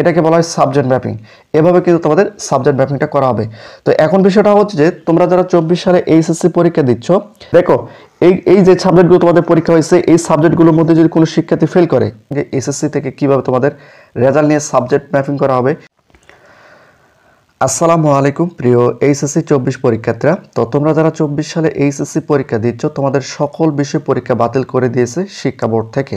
এটাকে বলা হয় সাবজেক্ট ম্যাপিং। এভাবে কিন্তু তোমাদের সাবজেক্ট ম্যাপিংটা করা হবে। তো এখন বিষয়টা হচ্ছে যে তোমরা যারা 24 সালে এইচএসসি পরীক্ষা দিচ্ছ, দেখো এই যে সাবজেক্টগুলো তোমাদের পরীক্ষা হয়েছে, এই সাবজেক্টগুলোর মধ্যে যদি কোনো শিক্ষার্থী ফেল করে, যে এসএসসি থেকে কিভাবে তোমাদের রেজাল্ট নিয়ে সাবজেক্ট ম্যাপিং করা হবে। আসসালামু আলাইকুম প্রিয় এইচএসসি 24 পরীক্ষার্থীরা। তো তোমরা যারা 24 সালে এইচএসসি পরীক্ষা দিচ্ছ, তোমাদের সকল বিষয় পরীক্ষা বাতিল করে দিয়েছে শিক্ষা বোর্ড থেকে।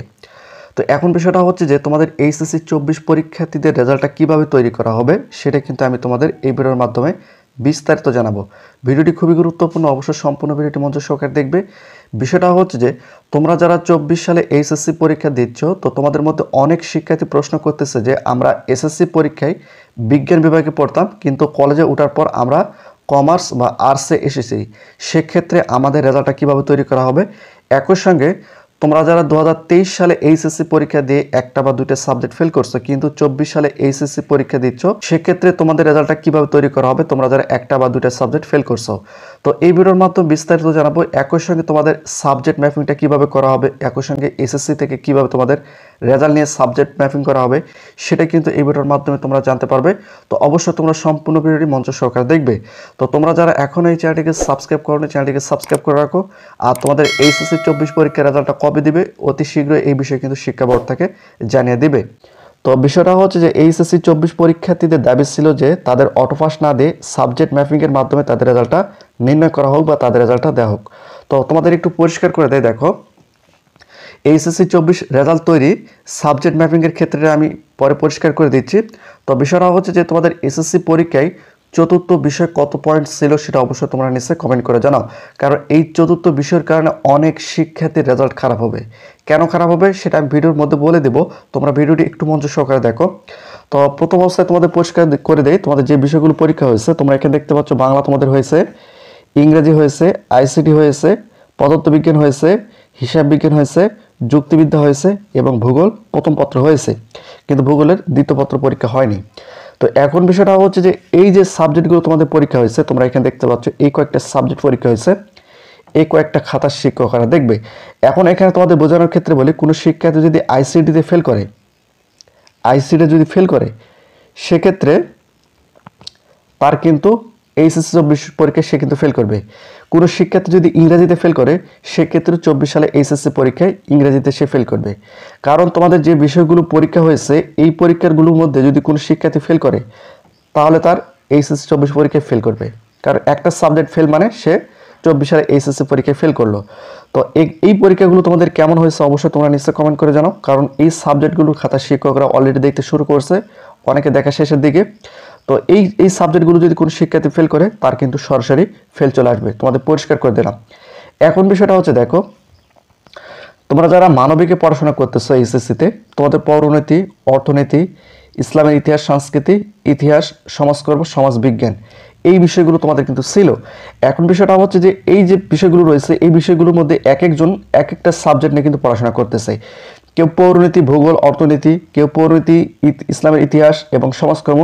তো এখন বিষয়টা হচ্ছে যে তোমাদের এইচএসসি 24 পরীক্ষার্থীদের রেজাল্টটা কিভাবে তৈরি করা হবে, সেটা কিন্তু আমি তোমাদের এই ভিডিওর মাধ্যমে বিস্তারিত জানাবো। ভিডিওটি খুবই গুরুত্বপূর্ণ, অবশ্যই সম্পূর্ণ ভিডিওটি মনোযোগ সহকারে দেখবে। বিষয়টা হচ্ছে যে তোমরা যারা 24 সালে এইচএসসি পরীক্ষা দিচ্ছ, তো তোমাদের মধ্যে অনেক শিক্ষার্থী প্রশ্ন করতেছে যে আমরা এসএসসি পরীক্ষায় বিজ্ঞান বিভাগে পড়তাম, কিন্তু কলেজে ওঠার পর আমরা কমার্স বা আর্টসে এসেছি, সেক্ষেত্রে আমাদের রেজাল্টটা কীভাবে তৈরি করা হবে। একই সঙ্গে তোমরা যারা 2023 সালে এইচএসসি পরীক্ষা দিয়ে একটা বা দুইটা সাবজেক্ট ফেল করছো, কিন্তু 24 সালে এইচএসসি পরীক্ষা দিচ্ছ, সেক্ষেত্রে তোমাদের রেজাল্টটা কিভাবে তৈরি করা হবে, তোমরা যারা একটা বা দুইটা সাবজেক্ট ফেল করছো। তো এই ভিডিওর মাধ্যমে বিস্তারিত জানাবো। একই সঙ্গে তোমাদের সাবজেক্ট ম্যাপিংটা কিভাবে করা হবে, একই সঙ্গে এসএসসি থেকে কিভাবে তোমাদের রেজাল্ট নিয়ে সাবজেক্ট ম্যাপিং করা হবে, সেটা কিন্তু এই ভিডিওর মাধ্যমে তোমরা জানতে পারবে। তো অবশ্যই তোমরা সম্পূর্ণ ভিডিওটি মনোযোগ সহকারে দেখবে। তো তোমরা যারা এখন এই চ্যানেলটিকে সাবস্ক্রাইব করো না, চ্যানেলটিকে সাবস্ক্রাইব করে রাখো। আর তোমাদের এইচএসসি 24 পরীক্ষার রেজাল্টটা কবে দিবে, অতি শীঘ্রই এই বিষয়ে কিন্তু শিক্ষা বোর্ড থেকে জানিয়ে দিবে। তো বিষয়টা হচ্ছে যে এইচএসসি 24 পরীক্ষার্থীদের দাবি ছিল যে তাদের অটোপাস না দিয়ে সাবজেক্ট ম্যাপিংয়ের মাধ্যমে তাদের রেজাল্টটা নির্ণয় করা হোক বা তাদের রেজাল্টটা দেওয়া হোক। তো তোমাদের একটু পরিষ্কার করে দেয়, দেখো এইচএসসি 24 রেজাল্ট তৈরি সাবজেক্ট ম্যাপিংয়ের ক্ষেত্রে আমি পরে পরিষ্কার করে দিচ্ছি। তো বিষয়টা হচ্ছে যে তোমাদের এসএসসি পরীক্ষায় চতুর্থ বিষয় কত পয়েন্ট ছিল, সেটা অবশ্যই তোমরা নিশ্চয়ই কমেন্ট করে জানাও। কারণ এই চতুর্থ বিষয়ের কারণে অনেক শিক্ষার্থীর রেজাল্ট খারাপ হবে। কেন খারাপ হবে সেটা আমি ভিডিওর মধ্যে বলে দেবো, তোমরা ভিডিওটি একটু মনোযোগ সহকারে দেখো। তো প্রথম অবস্থায় তোমাদের পরিষ্কার করে দেয় তোমাদের যে বিষয়গুলো পরীক্ষা হয়েছে। তোমরা এখানে দেখতে পাচ্ছ বাংলা তোমাদের হয়েছে, ইংরেজি হয়েছে, আইসিটি হয়েছে, পদার্থবিজ্ঞান হয়েছে, হিসাব বিজ্ঞান হয়েছে, যুক্তিবিদ্যা হয়েছে এবং ভূগোল প্রথম পত্র হয়েছে, কিন্তু ভূগোলের দ্বিতীয় পত্র পরীক্ষা হয়নি। তো এখন বিষয়টা হচ্ছে যে এই যে সাবজেক্টগুলো তোমাদের পরীক্ষা হয়েছে, তোমরা এখানে দেখতে পাচ্ছ এই কয়েকটা সাবজেক্ট পরীক্ষা হয়েছে, এই কয়েকটা খাতার শিক্ষকরা দেখবে। এখন এখানে তোমাদের বোঝানোর ক্ষেত্রে বলি, কোনো শিক্ষার্থী যদি আইসিটিতে ফেল করে, যদি ফেল করে, সেক্ষেত্রে তার কিন্তু এইচএসসি 24 পরীক্ষায় সে কিন্তু ফেল করবে। কোনো শিক্ষার্থী যদি ইংরেজিতে ফেল করে, সেক্ষেত্রে 24 সালে এইচএসসি পরীক্ষায় ইংরেজিতে সে ফেল করবে। কারণ তোমাদের যে বিষয়গুলো পরীক্ষা হয়েছে, এই পরীক্ষাগুলোর মধ্যে যদি কোনো শিক্ষার্থী ফেল করে, তাহলে তার এইচএসসি 24 পরীক্ষায় ফেল করবে। কারণ একটা সাবজেক্ট ফেল মানে সে 24 সালে এইচএসসি পরীক্ষায় ফেল করলো। তো এই পরীক্ষাগুলো তোমাদের কেমন হয়েছে অবশ্যই তোমরা নিশ্চয়ই কমেন্ট করে জানাও। কারণ এই সাবজেক্টগুলোর খাতা শিক্ষকরা অলরেডি দেখতে শুরু করছে, অনেকে দেখা শেষের দিকে। তো এই সাবজেক্টগুলো যদি কোনো শিক্ষার্থী ফেল করে, তার কিন্তু সরাসরি ফেল চলে আসবে। তোমাদের পরিষ্কার করে দিলাম। এখন বিষয়টা হচ্ছে, দেখো তোমরা যারা মানবিকে পড়াশোনা করতেছো এইচএসসিতে, তোমাদের পৌরনীতি, অর্থনীতি, ইসলামের ইতিহাস, সংস্কৃতি, ইতিহাস, সমাজকর্ম, সমাজবিজ্ঞান, এই বিষয়গুলো তোমাদের কিন্তু ছিল। এখন বিষয়টা হচ্ছে যে এই যে বিষয়গুলো রয়েছে, এই বিষয়গুলোর মধ্যে এক একজন এক একটা সাবজেক্ট নিয়ে কিন্তু পড়াশোনা করতেছে। কেউ পৌরনীতি, ভূগোল, অর্থনীতি, কেউ পৌরনীতি, ইসলামের ইতিহাস এবং সমাজকর্ম,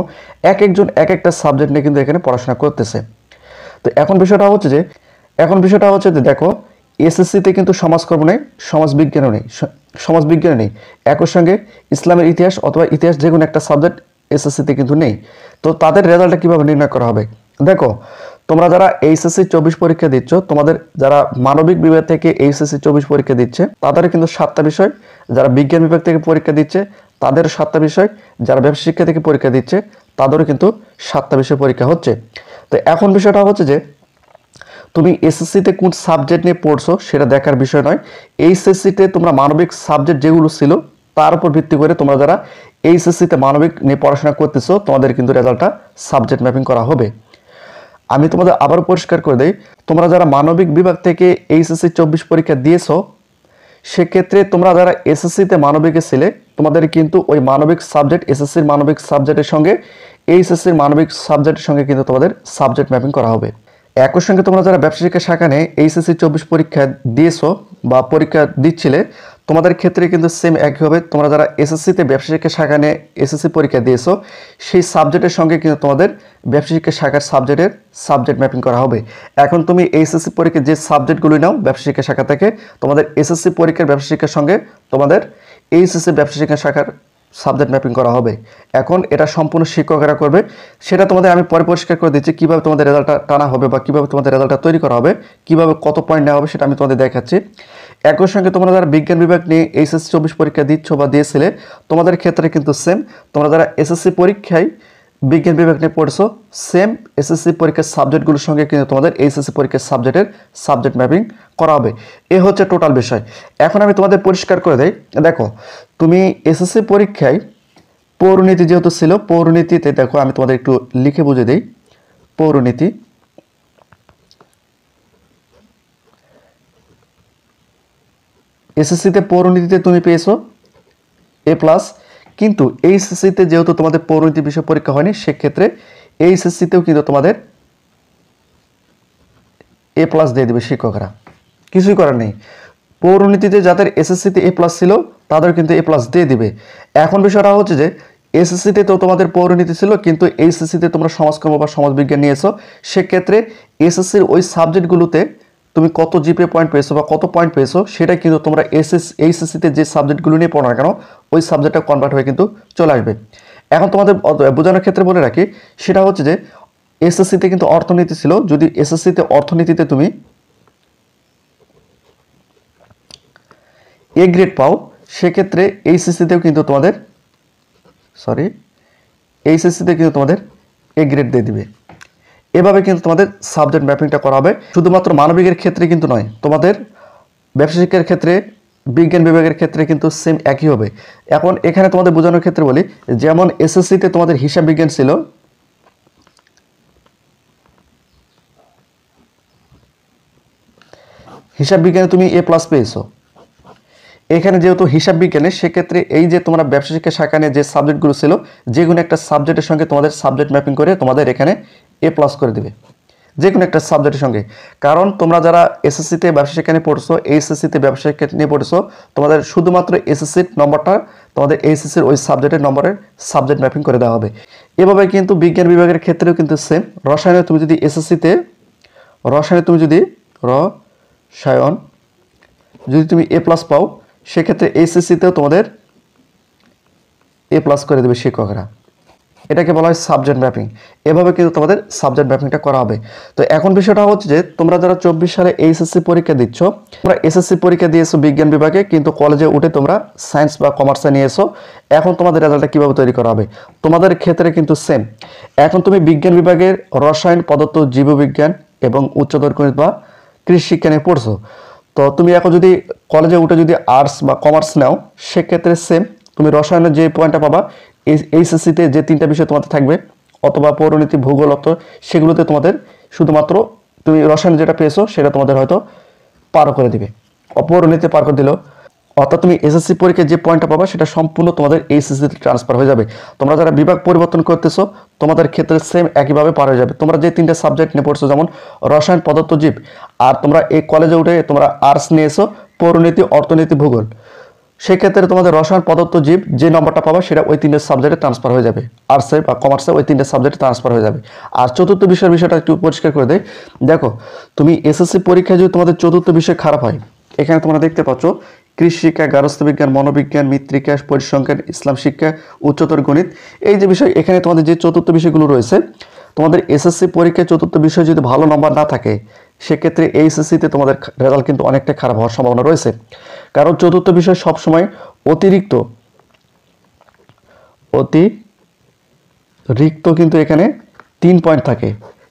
এক একজন এক একটা সাবজেক্ট নিয়ে কিন্তু এখানে পড়াশোনা করতেছে। তো এখন বিষয়টা হচ্ছে যে দেখো এসএসসিতে কিন্তু সমাজকর্ম নেই, সমাজবিজ্ঞানও নেই, একই সঙ্গে ইসলামের ইতিহাস অথবা ইতিহাস যে কোনো একটা সাবজেক্ট এসএসসিতে কিন্তু নেই। তো তাদের রেজাল্টটা কীভাবে নির্ণয় করা হবে, দেখো তোমরা যারা এইচএসসি 24 পরীক্ষা দিচ্ছ, তোমাদের যারা মানবিক বিভাগ থেকে এইচএসসি 24 পরীক্ষা দিচ্ছে, তাদের কিন্তু 7টা বিষয়, যারা বিজ্ঞান বিভাগ থেকে পরীক্ষা দিচ্ছে তাদের 7টা বিষয়, যারা ব্যবসা শিক্ষা থেকে পরীক্ষা দিচ্ছে তাদেরও কিন্তু 7টা বিষয় পরীক্ষা হচ্ছে। তো এখন বিষয়টা হচ্ছে যে তুমি এসএসসিতে কোন সাবজেক্ট নিয়ে পড়ছো সেটা দেখার বিষয় নয়। এইচএসসিতে তোমরা মানবিক সাবজেক্ট যেগুলো ছিল তার উপর ভিত্তি করে তোমরা যারা এইচএসসিতে মানবিক নিয়ে পড়াশোনা করতেছো, তোমাদের কিন্তু রেজাল্টটা সাবজেক্ট ম্যাপিং করা হবে। আমি তোমাদের আবারও পরিষ্কার করে দেই, তোমরা যারা মানবিক বিভাগ থেকে এইচএসসি 24 পরীক্ষা দিয়েছো, সেক্ষেত্রে তোমরা যারা এসএসসিতে মানবিকে ছিলে, তোমাদের কিন্তু ওই মানবিক সাবজেক্ট এসএসসির মানবিক সাবজেক্টের সঙ্গে এইচএসসির মানবিক সাবজেক্টের সঙ্গে কিন্তু তোমাদের সাবজেক্ট ম্যাপিং করা হবে। একই সঙ্গে তোমরা যারা ব্যবসা শিক্ষা শাখা নিয়ে এইচএসসি 24 পরীক্ষা দিয়েছো বা পরীক্ষা দিচ্ছিলে, তোমাদের ক্ষেত্রে কিন্তু সেম একই হবে। তোমরা যারা এসএসসিতে ব্যবসা শিক্ষা শাখা নিয়ে এসএসসি পরীক্ষা দিয়েছো, সেই সাবজেক্টের সঙ্গে কিন্তু তোমাদের ব্যবসা শিক্ষা শাখার সাবজেক্টের সাবজেক্ট ম্যাপিং করা হবে। এখন তুমি এইচএসসি পরীক্ষার যে সাবজেক্টগুলি নাও ব্যবসা শিক্ষা শাখা থেকে, তোমাদের এসএসসি পরীক্ষার ব্যবসা শিক্ষার সঙ্গে তোমাদের এইচএসসি ব্যবসা শিক্ষা শাখার সাবজেক্ট ম্যাপিং করা হবে। এখন এটা সম্পূর্ণ শিক্ষকেরা করবে, সেটা তোমাদের আমি পরে পরিষ্কার করে দিচ্ছি কীভাবে তোমাদের রেজাল্টটা টানা হবে বা কীভাবে তোমাদের রেজাল্টটা তৈরি করা হবে, কীভাবে কত পয়েন্ট নেওয়া হবে সেটা আমি তোমাদের দেখাচ্ছি। একই সঙ্গে তোমরা যারা বিজ্ঞান বিভাগ নিয়ে এইচএসসি 24 পরীক্ষা দিচ্ছ বা দিয়েছিলে, তোমাদের ক্ষেত্রে কিন্তু সেম, তোমরা যারা এসএসসি পরীক্ষায় বিজ্ঞান বিভাগ নিয়ে পড়ছো, সেম এসএসসি পরীক্ষার সাবজেক্টগুলোর সঙ্গে কিন্তু তোমাদের এইচএসসি পরীক্ষার সাবজেক্ট ম্যাপিং করা হবে। এ হচ্ছে টোটাল বিষয়। এখন আমি তোমাদের পরিষ্কার করে দেই। দেখো, তুমি এসএসসি পরীক্ষায় পৌরনীতি যেহেতু ছিল, পৌরনীতিতে দেখো আমি তোমাদের একটু লিখে বুঝে দিই। পৌরনীতি, এসএসসিতে পৌরনীতিতে তুমি পেয়েছো A+, কিন্তু এইচএসসিতে যেহেতু তোমাদের পৌরনীতি বিষয় পরীক্ষা হয়নি, সেক্ষেত্রে এইচএসসিতেও কিন্তু তোমাদের A+ দিয়ে দেবে শিক্ষকরা, কিছুই করার নেই। পৌরনীতিতে যাদের এসএসসিতে A+ ছিল তাদের কিন্তু A+ দিয়ে দিবে। এখন বিষয়টা হচ্ছে যে এসএসসিতে তো তোমাদের পৌরনীতি ছিল, কিন্তু এইচএসসিতে তোমরা সমাজকর্ম বা সমাজবিজ্ঞান নিয়েছো, সেক্ষেত্রে এসএসসির ওই সাবজেক্টগুলোতে তুমি কত জিপিএ পয়েন্ট পেয়েছো বা কত পয়েন্ট পেয়েছো সেটা কিন্তু তোমরা এইচএসসিতে যে সাবজেক্টগুলো নিয়ে পড়ো না কেন, ওই সাবজেক্টটা কনভার্ট হয়ে কিন্তু চলে আসবে। এখন তোমাদের বোঝানোর ক্ষেত্রে বলে রাখি, সেটা হচ্ছে যে এসএসসিতে কিন্তু অর্থনীতি ছিল, যদি এসএসসিতে অর্থনীতিতে তুমি এ গ্রেড পাও, সেক্ষেত্রে এইচএসসিতেও কিন্তু তোমাদের এ গ্রেড দিয়ে দিবে। এভাবে কিন্তু তোমাদের সাবজেক্ট ম্যাপিংটা করা হবে। শুধুমাত্র মানবিকের ক্ষেত্রে কিন্তু নয়, তোমাদের ব্যবসা শিক্ষার ক্ষেত্রে, বিজ্ঞান বিভাগের ক্ষেত্রে কিন্তু সেম একই হবে। এখন এখানে তোমাদের বোঝানোর ক্ষেত্রে বলি, যেমন এসএসসিতে তোমাদের হিসাব বিজ্ঞান ছিল, হিসাব বিজ্ঞানে তুমি A+ পেয়েছো। এখানে যেহেতু হিসাব বিজ্ঞানে, সেক্ষেত্রে এই যে তোমরা ব্যবসা শিক্ষা শাখা নিয়ে যে সাবজেক্টগুলো ছিল, যে কোনো একটা সাবজেক্টের সঙ্গে তোমাদের সাবজেক্ট ম্যাপিং করে তোমাদের এখানে A+ করে দেবে, যে কোনো একটা সাবজেক্টের সঙ্গে। কারণ তোমরা যারা এসএসসিতে ব্যবসা শিক্ষা নিয়ে পড়ছো, এইচএসসিতে ব্যবসা শিক্ষা নিয়ে পড়ছো, তোমাদের শুধুমাত্র এসএসসির নম্বরটা তোমাদের এইচএসসির ওই সাবজেক্টের নম্বরের সাবজেক্ট ম্যাপিং করে দেওয়া হবে। এভাবে কিন্তু বিজ্ঞান বিভাগের ক্ষেত্রেও কিন্তু সেম। রসায়নে তুমি যদি এসএসসিতে রসায়ন যদি তুমি A+ পাও, সেক্ষেত্রে এইচএসসিতেও তোমাদের A+ করে দেবে শিক্ষকরা। এটাকে বলা হয় সাবজেক্ট ম্যাপিং। এভাবে কিন্তু তোমাদের সাবজেক্ট ম্যাপিংটা করা হবে। তো এখন বিষয়টা হচ্ছে যে তোমরা যারা 24 সালে এইচএসসি পরীক্ষা দিচ্ছ, তোমরা এসএসসি পরীক্ষা দিয়েছো বিজ্ঞান বিভাগে, কিন্তু কলেজে উঠে তোমরা সায়েন্স বা কমার্সে নিয়েছো। এখন তোমাদের রেজাল্টটা কীভাবে তৈরি করা হবে, তোমাদের ক্ষেত্রে কিন্তু সেম। এখন তুমি বিজ্ঞান বিভাগের রসায়ন, পদার্থ, জীববিজ্ঞান এবং উচ্চতর গণিত বা কৃষি শিক্ষা নিয়ে পড়ছো। তো তুমি এখন যদি কলেজে উঠে যদি আর্টস বা কমার্স নাও, সেক্ষেত্রে সেম, তুমি রসায়নের যে পয়েন্টটা পাবা এইচএসসিতে যে 3টা বিষয় তোমাদের থাকবে, অথবা পৌরনীতি, ভূগোল, সেগুলোতে তোমাদের শুধুমাত্র তুমি রসায়ন যেটা পেয়েছো সেটা তোমাদের হয়তো পারও করে দিবে, পৌরনীতি পার করে দিল। অর্থাৎ তুমি এসএসসি পরীক্ষায় যে পয়েন্টটা পাবা সেটা সম্পূর্ণ তোমাদের এইচএসসিতে ট্রান্সফার হয়ে যাবে। তোমরা যারা বিভাগ পরিবর্তন করতেছো, তোমাদের ক্ষেত্রে সেম একইভাবে পার হয়ে যাবে। তোমরা যে 3টে সাবজেক্ট নিয়ে পড়ছো, যেমন রসায়ন, পদার্থ, জীব, আর তোমরা এই কলেজে উঠে তোমরা আর্টস নিয়েছো, পৌরনীতি, অর্থনীতি, ভূগোল, সেক্ষেত্রে তোমাদের রসায়ন, পদার্থ, জীব যে নম্বরটা পাবা সেটা ওই 3টে সাবজেক্টে ট্রান্সফার হয়ে যাবে। আর্টসে বা কমার্সে ওই 3টে সাবজেক্টে ট্রান্সফার হয়ে যাবে। আর চতুর্থ বিষয়টা একটু পরিষ্কার করে দেয়। দেখো, তুমি এসএসসি পরীক্ষায় যদি তোমাদের চতুর্থ বিষয় খারাপ হয়, এখানে তোমরা দেখতে পাচ্ছ কৃষি শিক্ষা, গার্হস্থ্য বিজ্ঞান, মনোবিজ্ঞান, মৃত্তিকা, পরিসংখ্যান, ইসলাম শিক্ষা, উচ্চতর গণিত, এই যে বিষয়, এখানে তোমাদের যে চতুর্থ বিষয়গুলো রয়েছে, তোমাদের এসএসসি পরীক্ষায় চতুর্থ বিষয় যদি ভালো নম্বর না থাকে, সেক্ষেত্রে এইচএসসিতে তোমাদের রেজাল্ট কিন্তু অনেকটা খারাপ হওয়ার সম্ভাবনা রয়েছে। কারণ চতুর্থ বিষয় সবসময় অতিরিক্ত কিন্তু এখানে 3 পয়েন্ট থাকে।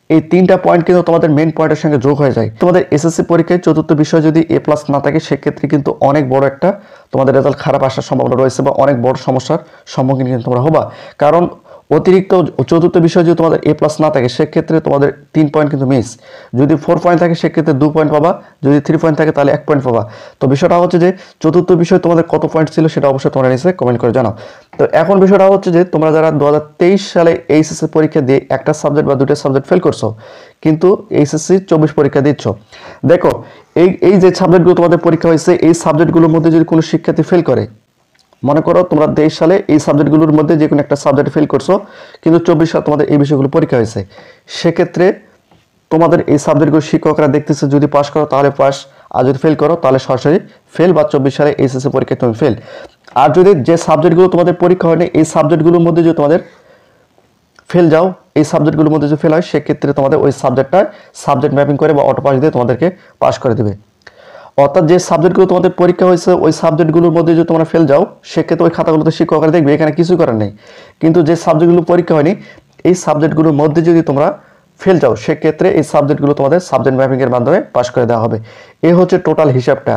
এই 3টা পয়েন্ট কিন্তু তোমাদের মেইন পয়েন্টের সঙ্গে যোগ হয়ে যায়। তোমাদের এসএসসি পরীক্ষায় চতুর্থ বিষয় যদি A+ না থাকে, সেক্ষেত্রে কিন্তু অনেক বড় একটা তোমাদের রেজাল্ট খারাপ আসার সম্ভাবনা রয়েছে বা অনেক বড় সমস্যার সম্মুখীন কিন্তু তোমরা হবা। কারণ অতিরিক্ত চতুর্থ বিষয় যদি তোমাদের A+ না থাকে, সেক্ষেত্রে তোমাদের 3 পয়েন্ট কিন্তু মিস। যদি 4 পয়েন্ট থাকে, সেক্ষেত্রে 2 পয়েন্ট পাবা। যদি 3 পয়েন্ট থাকে, তাহলে 1 পয়েন্ট পাবা। তো বিষয়টা হচ্ছে যে চতুর্থ বিষয় তোমাদের কত পয়েন্ট ছিল সেটা অবশ্যই তোমরা নিচে কমেন্ট করে জানাও। তো এখন বিষয়টা হচ্ছে যে তোমরা যারা 2023 সালে এইচএসসি পরীক্ষা দিয়ে একটা সাবজেক্ট বা 2টা সাবজেক্ট ফেল করছো, কিন্তু এইচএসসি 24 পরীক্ষা দিচ্ছ, দেখো এই যে সাবজেক্টগুলো তোমাদের পরীক্ষা হয়েছে, এই সাবজেক্টগুলোর মধ্যে যদি কোনো শিক্ষার্থী ফেল করে, মনে করো তোমরা 23 সালে এই সাবজেক্টগুলোর মধ্যে যে কোনো একটা সাবজেক্ট ফেল করছো, কিন্তু 24 সালে তোমাদের এই বিষয়গুলো পরীক্ষা হয়েছে, সেক্ষেত্রে তোমাদের এই সাবজেক্টগুলো শিক্ষকরা দেখতেছে, যদি পাস করো তাহলে পাস, আর যদি ফেল করো তাহলে সরাসরি ফেল, বা 24 সালে এইচএসসি পরীক্ষায় তুমি ফেল। আর যদি যে সাবজেক্টগুলো তোমাদের পরীক্ষা হয়নি এই সাবজেক্টগুলোর মধ্যে যদি তোমাদের ফেল যাও, এই সাবজেক্টগুলোর মধ্যে যদি ফেল হয় সেক্ষেত্রে তোমাদের ওই সাবজেক্টটা সাবজেক্ট ম্যাপিং করে বা অটো পাস দিয়ে তোমাদেরকে পাস করে দেবে। অর্থাৎ যে সাবজেক্টগুলো তোমাদের পরীক্ষা হয়েছে ওই সাবজেক্টগুলোর মধ্যে যদি তোমরা ফেল যাও সেক্ষেত্রে ওই খাতাগুলোতে শিক্ষকরা দেখবে, এখানে কিছু করার নেই। কিন্তু যে সাবজেক্টগুলো পরীক্ষা হয়নি এই সাবজেক্টগুলোর মধ্যে যদি তোমরা ফেল যাও সেক্ষেত্রে এই সাবজেক্টগুলো তোমাদের সাবজেক্ট ম্যাপিংয়ের মাধ্যমে পাস করে দেওয়া হবে। এই হচ্ছে টোটাল হিসাবটা।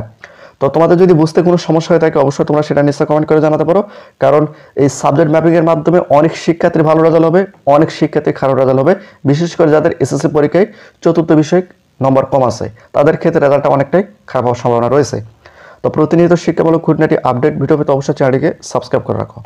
তো তোমাদের যদি বুঝতে কোনো সমস্যা হয়ে থাকে অবশ্যই তোমরা সেটা নিশ্চয়ই কমেন্ট করে জানাতে পারো, কারণ এই সাবজেক্ট ম্যাপিংয়ের মাধ্যমে অনেক শিক্ষার্থীর ভালো রেজাল্ট হবে, অনেক শিক্ষার্থীর খারাপ রেজাল্ট হবে। বিশেষ করে যাদের এসএসসি পরীক্ষায় চতুর্থ বিষয়ে নম্বর কম আছে তাদের ক্ষেত্রে রেজাল্টটা অনেকটাই খারাপ হওয়ার সম্ভাবনা রয়েছে। তো প্রতিনিয়ত শিক্ষামূলক খুঁটিনাটি আপডেট ভিডিও পেতে অবশ্যই চ্যানেলটিকে সাবস্ক্রাইব করে রাখো।